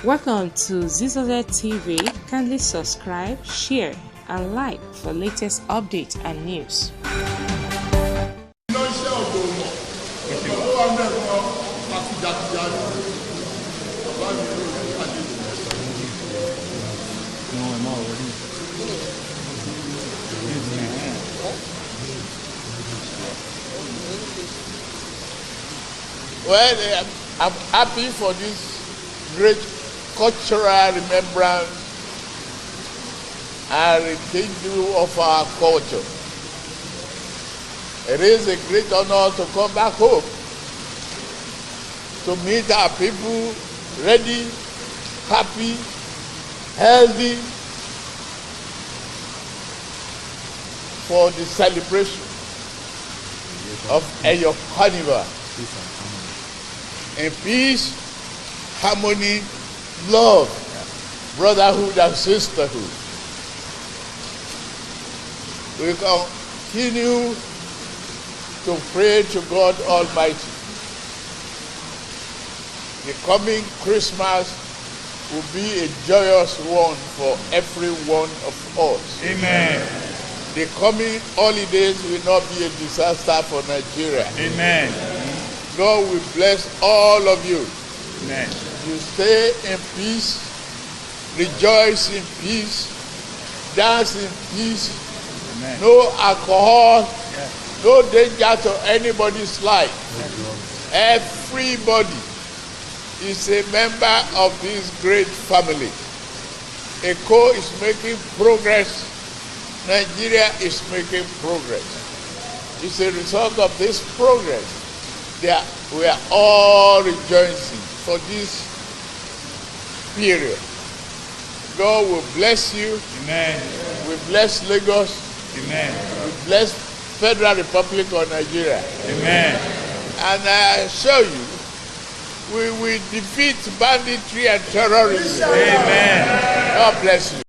Welcome to ZZZ TV. Kindly subscribe, share, and like for latest updates and news. Well, I'm happy for this great cultural remembrance and rekindle of our culture. It is a great honor to come back home to meet our people ready, happy, healthy for the celebration of Eyo Festival. In peace, harmony, love, brotherhood and sisterhood. We continue to pray to God Almighty. The coming Christmas will be a joyous one for every one of us. Amen. The coming holidays will not be a disaster for Nigeria. Amen. God will bless all of you. Amen. You stay in peace, rejoice in peace, dance in peace. Amen. No alcohol, Yes. no danger to anybody's life. Everybody is a member of this great family. ECO is making progress. Nigeria is making progress. It's a result of this progress. We are all rejoicing for this period. God will bless you. Amen. We bless Lagos. Amen. We bless Federal Republic of Nigeria. Amen. And I assure you, we will defeat banditry and terrorism. Amen. God bless you.